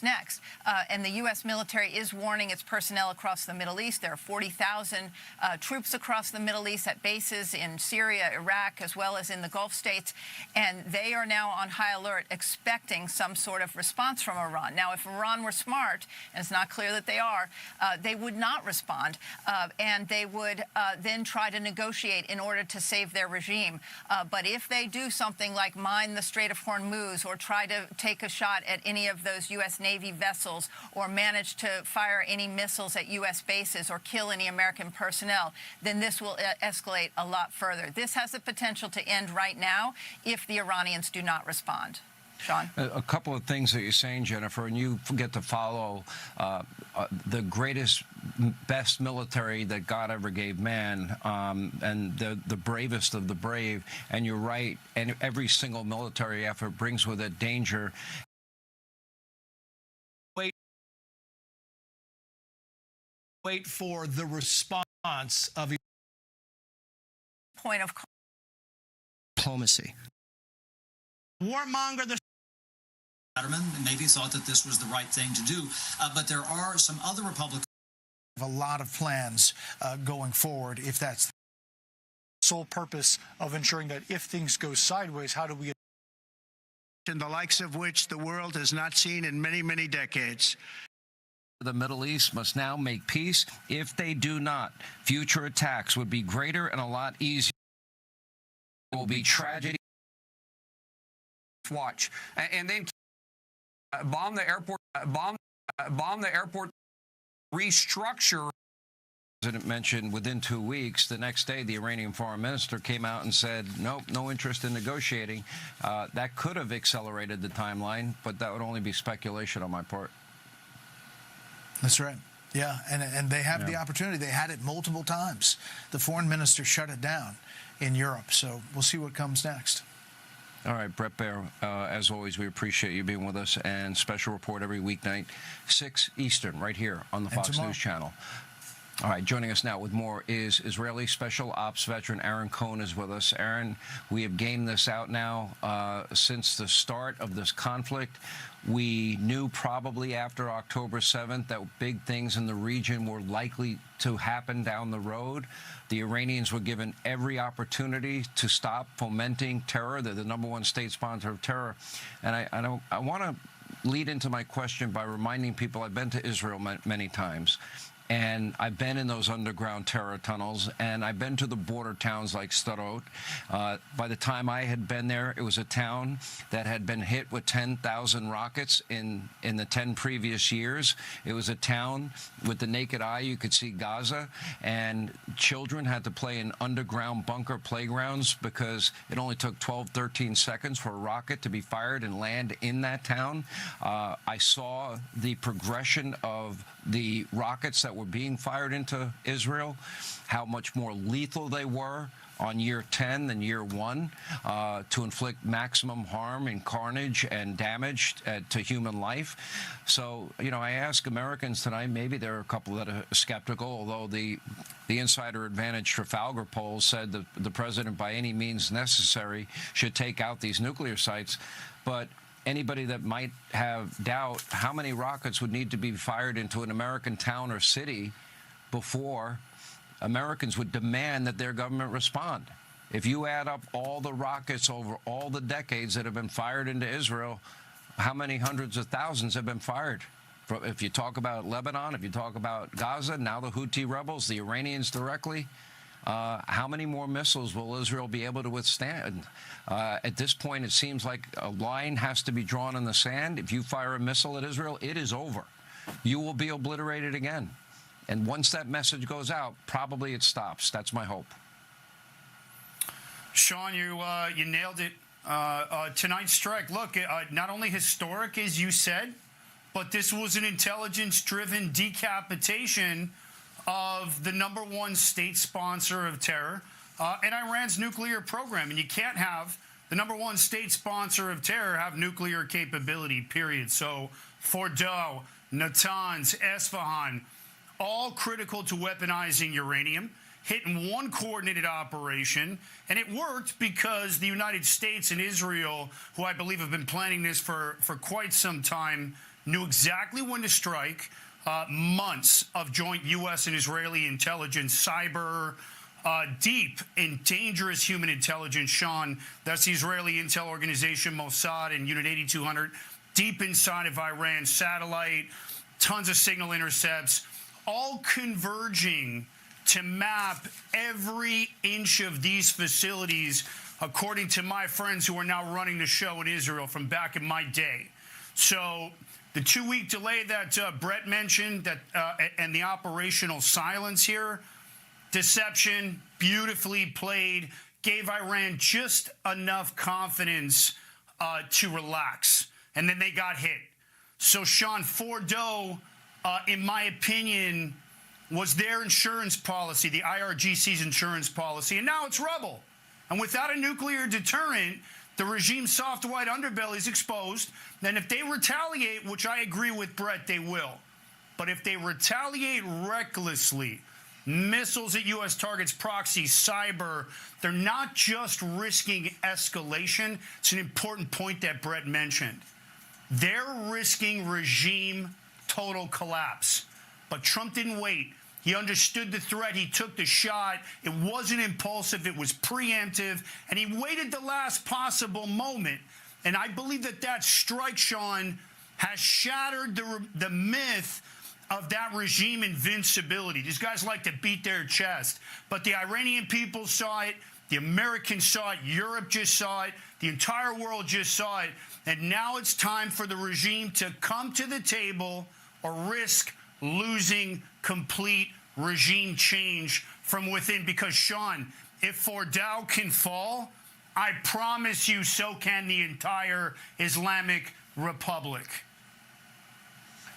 next. And the U.S. military is warning its personnel across the Middle East. There are 40,000 troops across the Middle East at bases in Syria, Iraq, as well as in the Gulf states. And they are now on high alert, expecting some sort of response from Iran. Now, if Iran were smart, and it's not clear that they are, they would not respond, and they would then try to negotiate in order to save their regime. But if they do something like mine the Strait of Hormuz or try to take a shot at any of those U.S. Navy vessels or manage to fire any missiles at U.S. bases or kill any American personnel, then this will escalate a lot further. This has the potential to end right now if the Iranians do not respond. Sean? A couple of things that you're saying, Jennifer, and you get to follow the greatest, best military that God ever gave man, and the bravest of the brave. And you're right, and every single military effort brings with it danger. Wait for the response of point of diplomacy. Warmonger, the Navy thought that this was the right thing to do, but there are some other Republicans have a lot of plans going forward. If that's the sole purpose of ensuring that if things go sideways, how do we in the likes of which the world has not seen in many, many decades. The Middle East must now make peace. If they do not, future attacks would be greater and a lot easier. It will be tragedy. Watch, and then bomb the airport, bomb the airport, restructure. The President mentioned within 2 weeks, the next day, the Iranian foreign minister came out and said, nope, no interest in negotiating. That could have accelerated the timeline, but that would only be speculation on my part. That's right. Yeah, and they have the opportunity. They had it multiple times. The foreign minister shut it down in Europe, so we'll see what comes next. All right, Brett Baer, as always, we appreciate you being with us, and special report every weeknight, 6 Eastern, right here on the Fox News Channel. All right, joining us now with more is Israeli Special Ops veteran Aaron Cohen is with us. Aaron, we have gamed this out now since the start of this conflict. We knew probably after October 7th that big things in the region were likely to happen down the road. The Iranians were given every opportunity to stop fomenting terror. They're the #1 state sponsor of terror. And I want to lead into my question by reminding people I've been to Israel many times. And I've been in those underground terror tunnels, and I've been to the border towns like Sderot. By the time I had been there, it was a town that had been hit with 10,000 rockets in the 10 previous years. It was a town with the naked eye. You could see Gaza, and children had to play in underground bunker playgrounds because it only took 12, 13 seconds for a rocket to be fired and land in that town. I saw the progression of the rockets that were being fired into Israel, how much more lethal they were on year 10 than year 1 to inflict maximum harm and carnage and damage to human life. So, you know, I ask Americans tonight, maybe there are a couple that are skeptical, although the Insider Advantage Trafalgar poll said that the president, by any means necessary, should take out these nuclear sites. But anybody that might have doubt, how many rockets would need to be fired into an American town or city before Americans would demand that their government respond? If you add up all the rockets over all the decades that have been fired into Israel, how many hundreds of thousands have been fired? If you talk about Lebanon, if you talk about Gaza, now the Houthi rebels, the Iranians directly, how many more missiles will Israel be able to withstand? At this point, it seems like a line has to be drawn in the sand. If you fire a missile at Israel, it is over. You will be obliterated again. And once that message goes out, probably it stops. That's my hope. Sean, you nailed it. Tonight's strike, look, not only historic, as you said, but this was an intelligence-driven decapitation of the #1 state sponsor of terror and Iran's nuclear program. And you can't have the #1 state sponsor of terror have nuclear capability, period. So Fordow, Natanz, Esfahan, all critical to weaponizing uranium, hit in one coordinated operation. And it worked because the United States and Israel, who I believe have been planning this for quite some time, knew exactly when to strike. Months of joint U.S. and Israeli intelligence, cyber, deep and dangerous human intelligence, Sean. That's the Israeli intel organization Mossad and Unit 8200, deep inside of Iran, satellite, tons of signal intercepts, all converging to map every inch of these facilities, according to my friends who are now running the show in Israel from back in my day. So the 2-week delay that Brett mentioned, that and the operational silence here, deception, beautifully played, gave Iran just enough confidence to relax. And then they got hit. So Sean, Fordo, in my opinion, was their insurance policy, the IRGC's insurance policy, and now it's rubble. And without a nuclear deterrent, the regime's soft white underbelly is exposed. Then if they retaliate, which I agree with Brett, they will. But if they retaliate recklessly, missiles at U.S. targets, proxy, cyber, they're not just risking escalation. It's an important point that Brett mentioned. They're risking regime total collapse. But Trump didn't wait. He understood the threat. He took the shot. It wasn't impulsive. It was preemptive. And he waited the last possible moment. And I believe that that strike, Sean, has shattered the myth of that regime invincibility. These guys like to beat their chest. But the Iranian people saw it. The Americans saw it. Europe just saw it. The entire world just saw it. And now it's time for the regime to come to the table or risk losing complete regime change from within. Because, Sean, if Fordow can fall, I promise you so can the entire Islamic Republic.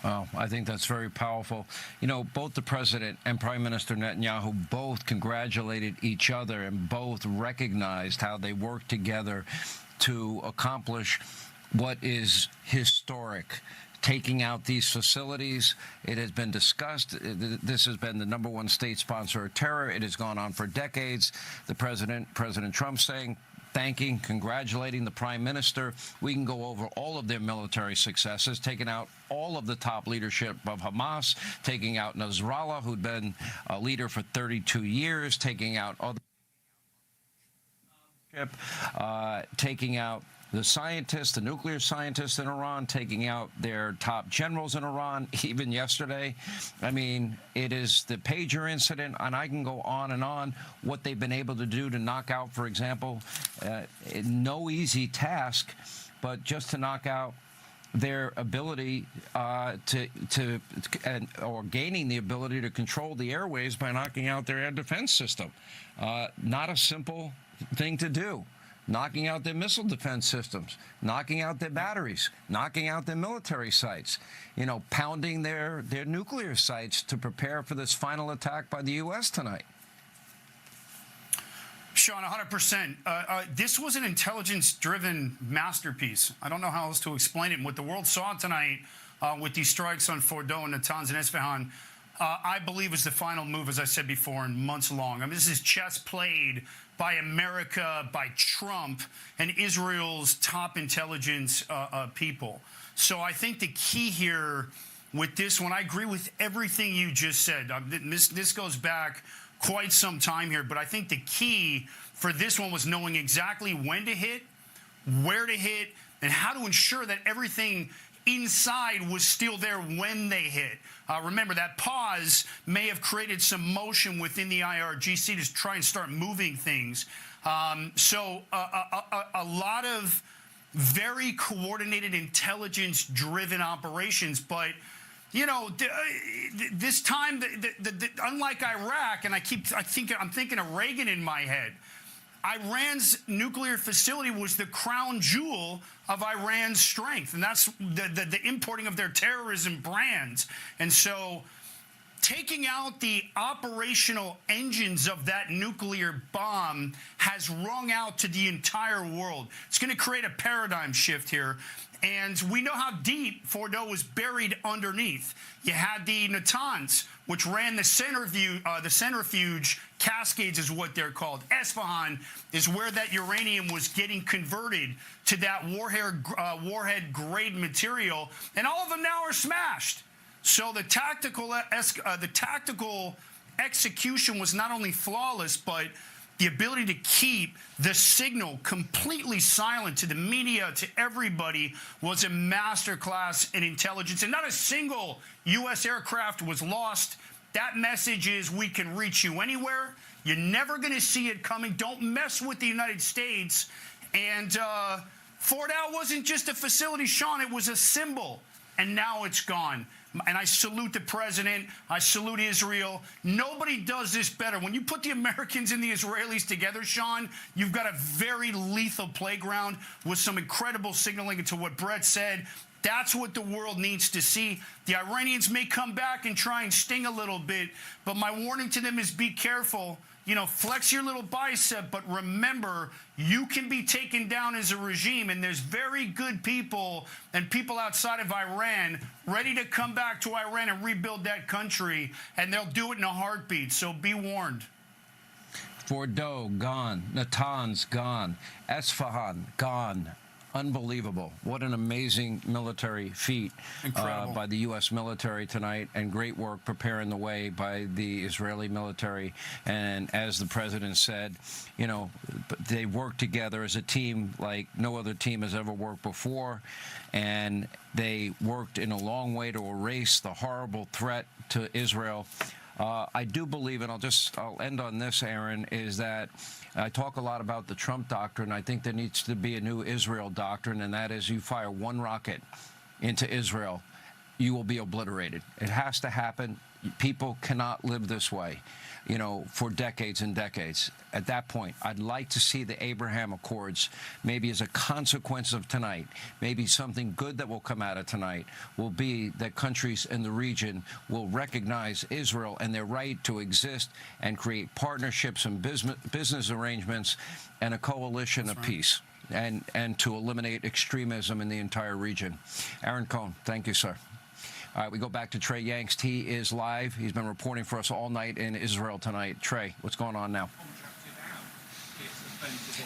Well, I think that's very powerful. You know, both the president and Prime Minister Netanyahu both congratulated each other and both recognized how they worked together to accomplish what is historic. Taking out these facilities, it has been discussed. This has been the #1 state sponsor of terror. It has gone on for decades. The President Trump saying, thanking, congratulating the Prime Minister. We can go over all of their military successes, taking out all of the top leadership of Hamas, taking out Nasrallah, who'd been a leader for 32 years, taking out other taking out the scientists, the nuclear scientists in Iran, taking out their top generals in Iran, even yesterday. I mean, it is the pager incident, and I can go on and on, what they've been able to do to knock out, for example, no easy task, but just to knock out their ability or gaining the ability to control the airways by knocking out their air defense system. Not a simple thing to do. Knocking out their missile defense systems, knocking out their batteries, knocking out their military sites, you know, pounding their nuclear sites to prepare for this final attack by the U.S. tonight. Sean, 100%. This was an intelligence-driven masterpiece. I don't know how else to explain it. And what the world saw tonight with these strikes on Fordo and Natanz and Isfahan, I believe was the final move, as I said before, in months long. I mean, this is chess played by America, by Trump, and Israel's top intelligence people. So I think the key here with this one, I agree with everything you just said. This goes back quite some time here, but I think the key for this one was knowing exactly when to hit, where to hit, and how to ensure that everything inside was still there when they hit. Remember, that pause may have created some motion within the IRGC to try and start moving things. So a lot of very coordinated, intelligence-driven operations. But, you know, this time, unlike Iraq, and I'm thinking of Reagan in my head, Iran's nuclear facility was the crown jewel of Iran's strength, and that's the importing of their terrorism brands. And so taking out the operational engines of that nuclear bomb has rung out to the entire world. It's going to create a paradigm shift here. And we know how deep Fordo was buried underneath. You had the Natanz, which ran the centrifuge cascades is what they're called. Esfahan is where that uranium was getting converted to that warhead grade material. And all of them now are smashed. So the tactical execution was not only flawless, but the ability to keep the signal completely silent to the media, to everybody, was a masterclass in intelligence. And not a single U.S. aircraft was lost. That message is, we can reach you anywhere. You're never going to see it coming. Don't mess with the United States. And Fordow wasn't just a facility, Sean. It was a symbol. And now it's gone. And I salute the president. I salute Israel. Nobody does this better. When you put the Americans and the Israelis together, Sean, you've got a very lethal playground with some incredible signaling into what Brett said. That's what the world needs to see. The Iranians may come back and try and sting a little bit, but my warning to them is be careful. You know, flex your little bicep, but remember, you can be taken down as a regime, and there's very good people and people outside of Iran ready to come back to Iran and rebuild that country, and they'll do it in a heartbeat, so be warned. Fordo, gone. Natanz, gone. Esfahan, gone. Unbelievable. What an amazing military feat by the U.S. military tonight, and great work preparing the way by the Israeli military. And as the president said, you know, they work together as a team like no other team has ever worked before. And they worked in a long way to erase the horrible threat to Israel. I do believe, and I'll end on this, Aaron, is that I talk a lot about the Trump doctrine. I think there needs to be a new Israel doctrine, and that is you fire one rocket into Israel, you will be obliterated. It has to happen. People cannot live this way, you know, for decades and decades. At that point, I'd like to see the Abraham Accords, maybe as a consequence of tonight, maybe something good that will come out of tonight will be that countries in the region will recognize Israel and their right to exist and create partnerships and business arrangements and a coalition of peace, and to eliminate extremism in the entire region. Aaron Cohn, thank you, sir. All right, we go back to Trey Yangst. He is live. He's been reporting for us all night in Israel tonight. Trey, what's going on now?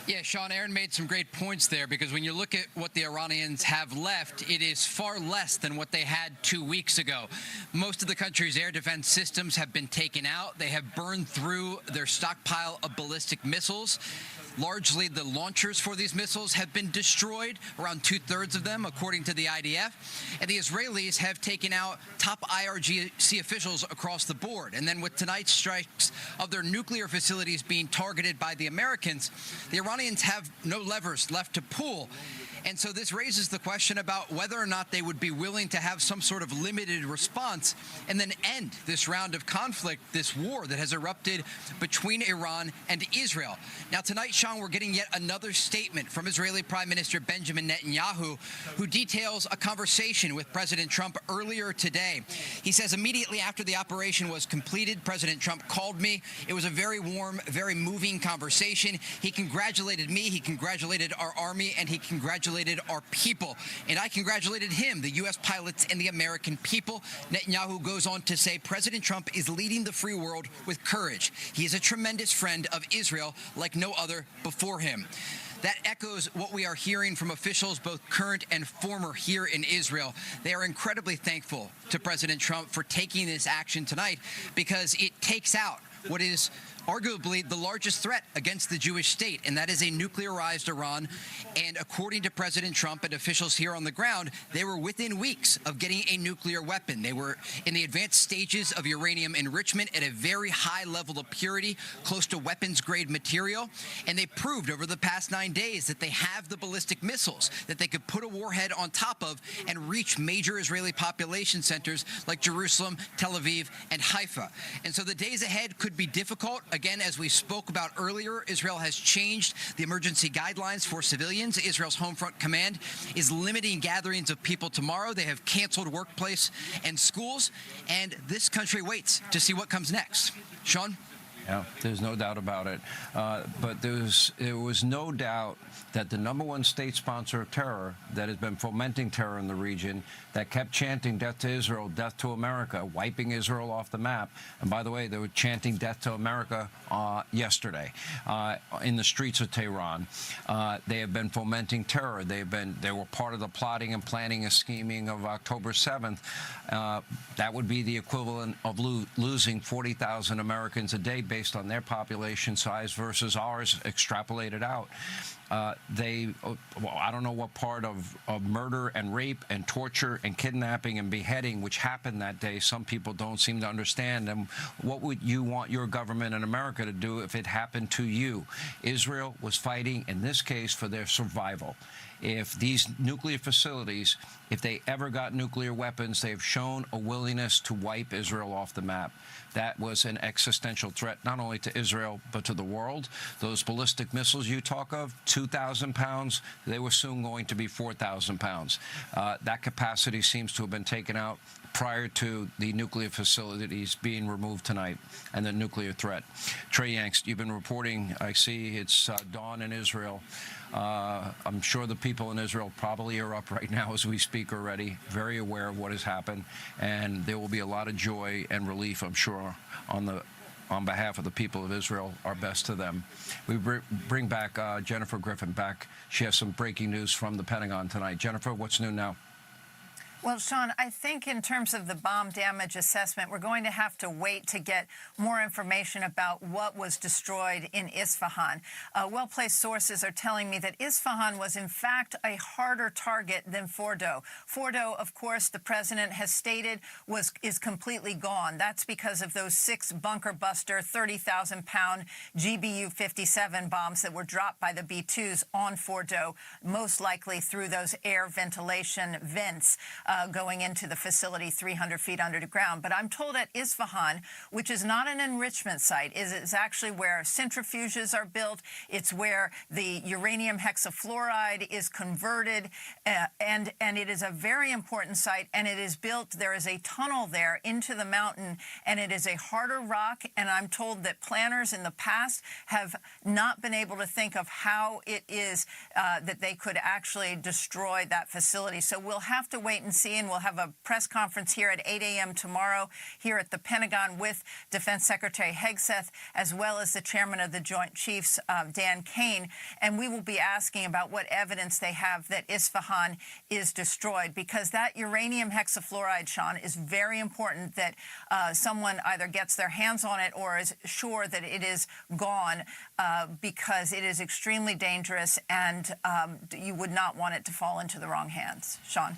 Yeah, Sean, Aaron made some great points there, because when you look at what the Iranians have left, it is far less than what they had 2 weeks ago. Most of the country's air defense systems have been taken out. They have burned through their stockpile of ballistic missiles. Largely, the launchers for these missiles have been destroyed, around 2/3 of them, according to the IDF. And the Israelis have taken out top IRGC officials across the board. And then with tonight's strikes of their nuclear facilities being targeted by the Americans, the Iranians have no levers left to pull. And so this raises the question about whether or not they would be willing to have some sort of limited response and then end this round of conflict, this war that has erupted between Iran and Israel. Now, tonight, Sean, we're getting yet another statement from Israeli Prime Minister Benjamin Netanyahu, who details a conversation with President Trump earlier today. He says, immediately after the operation was completed, President Trump called me. It was a very warm, very moving conversation. He congratulated me, he congratulated our army, and he congratulated our people. And I congratulated him, the U.S. pilots, and the American people. Netanyahu goes on to say President Trump is leading the free world with courage. He is a tremendous friend of Israel like no other before him. That echoes what we are hearing from officials, both current and former, here in Israel. They are incredibly thankful to President Trump for taking this action tonight, because it takes out what is arguably the largest threat against the Jewish state, and that is a nuclearized Iran. And according to President Trump and officials here on the ground, they were within weeks of getting a nuclear weapon. They were in the advanced stages of uranium enrichment at a very high level of purity, close to weapons-grade material. And they proved over the past 9 days that they have the ballistic missiles that they could put a warhead on top of and reach major Israeli population centers like Jerusalem, Tel Aviv, and Haifa. And so the days ahead could be difficult. Again, as we spoke about earlier, Israel has changed the emergency guidelines for civilians. Israel's Home Front Command is limiting gatherings of people tomorrow. They have canceled workplace and schools, and this country waits to see what comes next. Sean? Yeah, there's no doubt about it. But there was no doubt that the #1 state sponsor of terror that has been fomenting terror in the region, that kept chanting death to Israel, death to America, wiping Israel off the map. And by the way, they were chanting death to America yesterday in the streets of Tehran. They have been fomenting terror. They were part of the plotting and planning and scheming of October 7th. That would be the equivalent of losing 40,000 Americans a day based on their population size versus ours extrapolated out. I don't know what part of murder and rape and torture and kidnapping and beheading which happened that day some people don't seem to understand. And what would you want your government in America to do if it happened to you? Israel was fighting, in this case, for their survival. If these nuclear facilities, if they ever got nuclear weapons, they have shown a willingness to wipe Israel off the map. That was an existential threat, not only to Israel, but to the world. Those ballistic missiles you talk of, 2,000 pounds, they were soon going to be 4,000 pounds. That capacity seems to have been taken out prior to the nuclear facilities being removed tonight and the nuclear threat. Trey Yanks, you've been reporting, I see it's dawn in Israel. I'm sure the people in Israel probably are up right now as we speak already, very aware of what has happened, and there will be a lot of joy and relief, I'm sure, on behalf of the people of Israel. Our best to them. We bring back Jennifer Griffin back. She has some breaking news from the Pentagon tonight. Jennifer, what's new now? Well, Sean, I think in terms of the bomb damage assessment, we're going to have to wait to get more information about what was destroyed in Isfahan. Well-placed sources are telling me that Isfahan was, in fact, a harder target than Fordo. Fordo, of course, the president has stated, is completely gone. That's because of those 6 bunker-buster, 30,000-pound GBU-57 bombs that were dropped by the B-2s on Fordo, most likely through those air ventilation vents going into the facility 300 feet under the ground. But I'm told at Isfahan, which is not an enrichment site, is actually where centrifuges are built. It's where the uranium hexafluoride is converted, and it is a very important site, and it is built, there is a tunnel there into the mountain, and it is a harder rock, and I'm told that planners in the past have not been able to think of how it is that they could actually destroy that facility. So we'll have to wait and see, and we'll have a press conference here at 8 a.m. tomorrow here at the Pentagon with Defense Secretary Hegseth, as well as the chairman of the Joint Chiefs, Dan Kane, and we will be asking about what evidence they have that Isfahan is destroyed, because that uranium hexafluoride, Sean, is very important that someone either gets their hands on it or is sure that it is gone, because it is extremely dangerous, and you would not want it to fall into the wrong hands. Sean?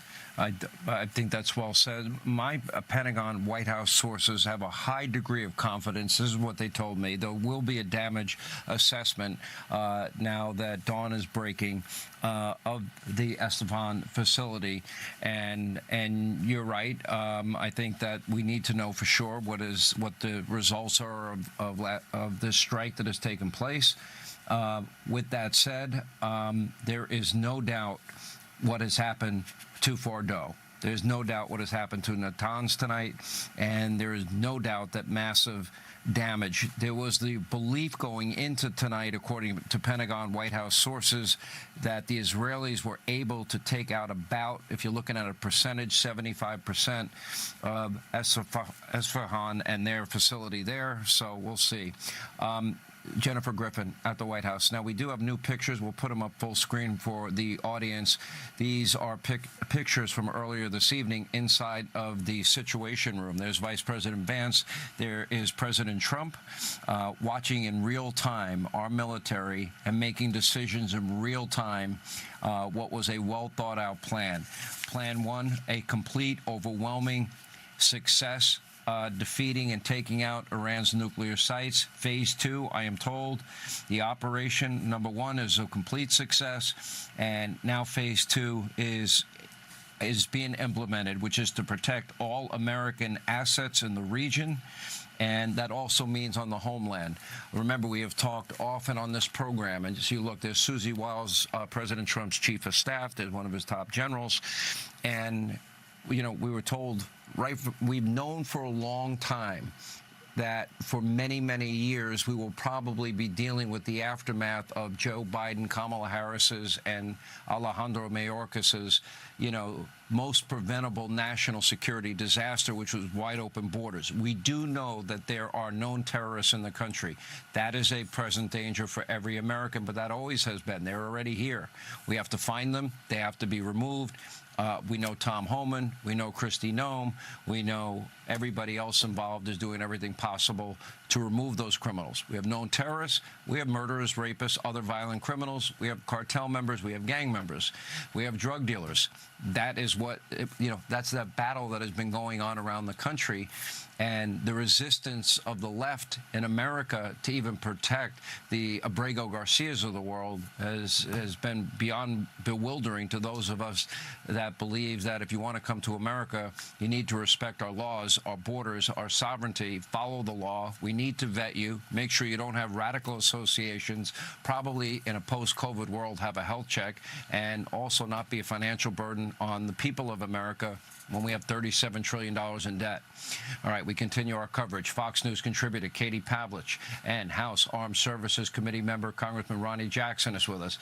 I think that's well said. My Pentagon White House sources have a high degree of confidence. This is what they told me. There will be a damage assessment now that dawn is breaking of the Isfahan facility, and you're right. I think that we need to know for sure what the results are of this strike that has taken place. With that said, there is no doubt what has happened to Fordo. There's no doubt what has happened to Natanz tonight, and there is no doubt that massive damage. There was the belief going into tonight, according to Pentagon White House sources, that the Israelis were able to take out about, if you're looking at a percentage, 75% of Isfahan and their facility there. So we'll see. Jennifer Griffin at the White House. Now, we do have new pictures. We'll put them up full screen for the audience. These are pictures from earlier this evening inside of the Situation Room. There's Vice President Vance. There is President Trump watching in real time our military and making decisions in real time. What was a well-thought-out plan. Plan 1, a complete, overwhelming success, defeating and taking out Iran's nuclear sites. Phase 2, I am told, the operation number 1 is a complete success, and now phase 2 is is being implemented, which is to protect all American assets in the region. And that also means on the homeland. Remember, we have talked often on this program, and you look, there's Susie Wiles, President Trump's chief of staff, there's one of his top generals, and we were told, we've known for a long time that for many, many years we will probably be dealing with the aftermath of Joe Biden, Kamala Harris's, and Alejandro Mayorkas's, most preventable national security disaster, which was wide open borders. We do know that there are known terrorists in the country. That is a present danger for every American, but that always has been. They're already here. We have to find them. They have to be removed. We know Tom Homan. We know Kristi Noem. We know everybody else involved is doing everything possible to remove those criminals. We have known terrorists. We have murderers, rapists, other violent criminals. We have cartel members. We have gang members. We have drug dealers. That is what, that's that battle that has been going on around the country. And the resistance of the left in America to even protect the Abrego Garcias of the world has been beyond bewildering to those of us that believe that if you want to come to America, you need to respect our laws, our borders, our sovereignty, follow the law. We need to vet you, make sure you don't have radical associations, probably in a post-COVID world have a health check, and also not be a financial burden on the people of America when we have $37 trillion in debt. All right, we continue our coverage. Fox News contributor Katie Pavlich and House Armed Services Committee member Congressman Ronnie Jackson is with us.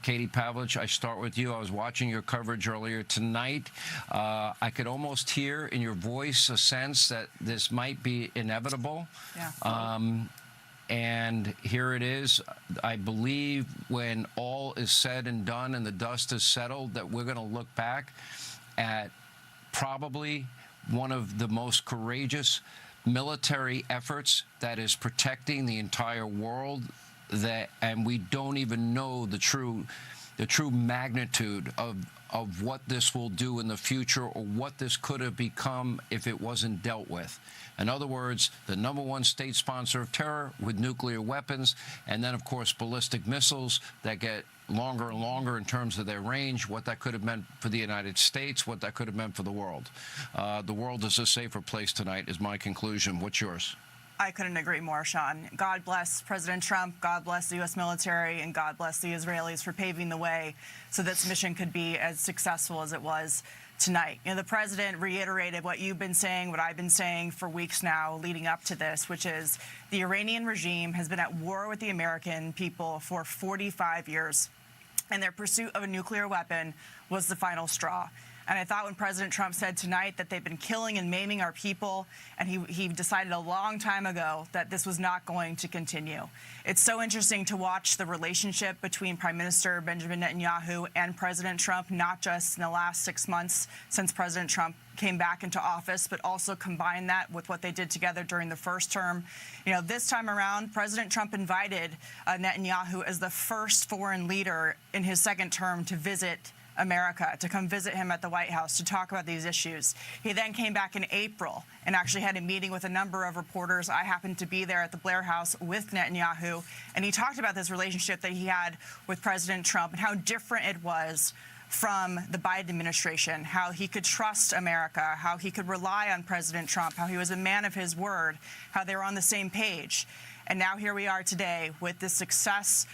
Katie Pavlich, I start with you. I was watching your coverage earlier tonight. I could almost hear in your voice a sense that this might be inevitable. Yeah. And here it is. I believe when all is said and done and the dust is settled, that we're going to look back at probably one of the most courageous military efforts that is protecting the entire world, and we don't even know the true magnitude of what this will do in the future or what this could have become if it wasn't dealt with. In other words, the #1 state sponsor of terror with nuclear weapons, and then, of course, ballistic missiles that get longer and longer in terms of their range, what that could have meant for the United States, what that could have meant for the world. The world is a safer place tonight, is my conclusion. What's yours? I couldn't agree more, Sean. God bless President Trump, God bless the U.S. military, and God bless the Israelis for paving the way so this mission could be as successful as it was tonight. The president reiterated what you've been saying, what I've been saying for weeks now leading up to this, which is the Iranian regime has been at war with the American people for 45 years, and their pursuit of a nuclear weapon was the final straw. And I thought when President Trump said tonight that they've been killing and maiming our people, and he decided a long time ago that this was not going to continue. It's so interesting to watch the relationship between Prime Minister Benjamin Netanyahu and President Trump, not just in the last 6 months since President Trump came back into office, but also combine that with what they did together during the first term. This time around, President Trump invited Netanyahu as the first foreign leader in his second term to visit America, to come visit him at the White House to talk about these issues. He then came back in April and actually had a meeting with a number of reporters. I happened to be there at the Blair House with Netanyahu, and he talked about this relationship that he had with President Trump and how different it was from the Biden administration, how he could trust America, how he could rely on President Trump, how he was a man of his word, how they were on the same page. And now here we are today with the success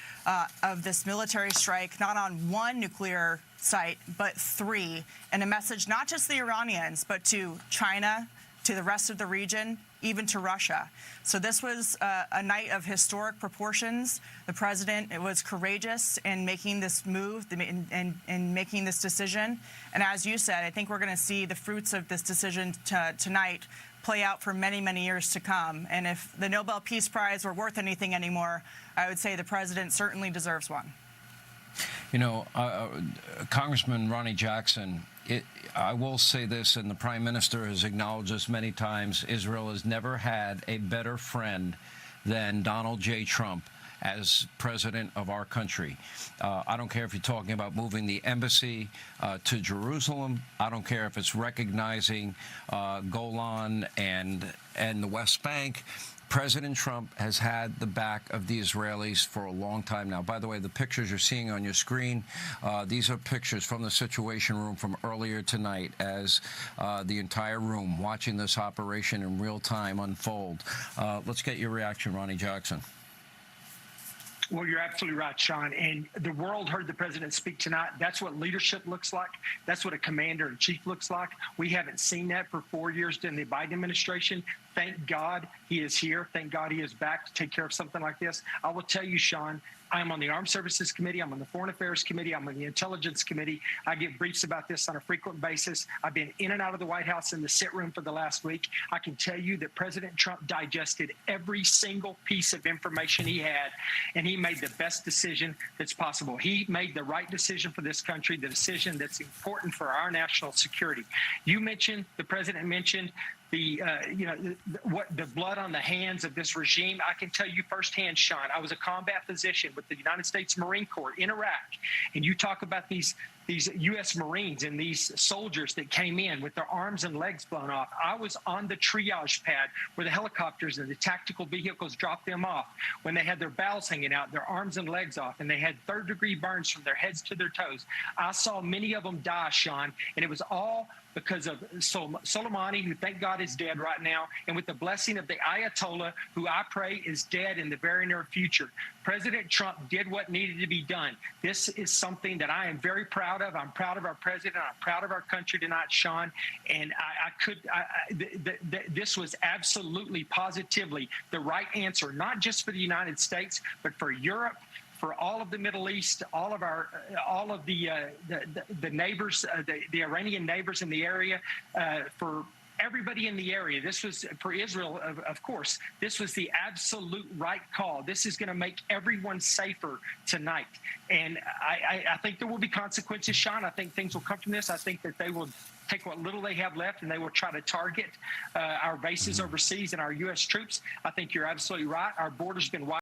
of this military strike, not on one nuclear site, but 3, and a message not just the Iranians, but to China, to the rest of the region, even to Russia. So this was a night of historic proportions. The president was courageous in making this move and making this decision. And as you said, I think we're going to see the fruits of this decision tonight play out for many, many years to come. And if the Nobel Peace Prize were worth anything anymore, I would say the president certainly deserves one. Congressman Ronnie Jackson, I will say this, and the Prime Minister has acknowledged this many times, Israel has never had a better friend than Donald J. Trump as president of our country. I don't care if you're talking about moving the embassy to Jerusalem. I don't care if it's recognizing Golan and the West Bank. President Trump has had the back of the Israelis for a long time now. By the way, the pictures you're seeing on your screen, these are pictures from the Situation Room from earlier tonight as the entire room watching this operation in real time unfold. Let's get your reaction, Ronnie Jackson. Well, you're absolutely right, Sean. And the world heard the president speak tonight. That's what leadership looks like. That's what a commander-in-chief looks like. We haven't seen that for 4 years during the Biden administration. Thank God he is here. Thank God he is back to take care of something like this. I will tell you, Sean, I'm on the Armed Services Committee. I'm on the Foreign Affairs Committee. I'm on the Intelligence Committee. I get briefs about this on a frequent basis. I've been in and out of the White House in the sit room for the last week. I can tell you that President Trump digested every single piece of information he had, and he made the best decision that's possible. He made the right decision for this country, the decision that's important for our national security. You mentioned, the president mentioned, the blood on the hands of this regime. I can tell you firsthand, Sean, I was a combat physician with the United States Marine Corps in Iraq, and you talk about these U.S. Marines and these soldiers that came in with their arms and legs blown off. I was on the triage pad where the helicopters and the tactical vehicles dropped them off when they had their bowels hanging out, their arms and legs off, and they had third-degree burns from their heads to their toes. I saw many of them die, Sean, and it was all because of Soleimani, who thank God is dead right now, and with the blessing of the Ayatollah, who I pray is dead in the very near future. President Trump did what needed to be done. This is something that I am very proud of. I'm proud of our president. I'm proud of our country tonight, Sean. And this was absolutely, positively the right answer, not just for the United States, but for Europe, for all of the Middle East, all of the neighbors, the Iranian neighbors in the area, for everybody in the area. This was for Israel, of course. This was the absolute right call. This is going to make everyone safer tonight. And I think there will be consequences, Sean. I think things will come from this. I think that they will take what little they have left and they will try to target our bases overseas and our U.S. troops. I think you're absolutely right. Our border's been wide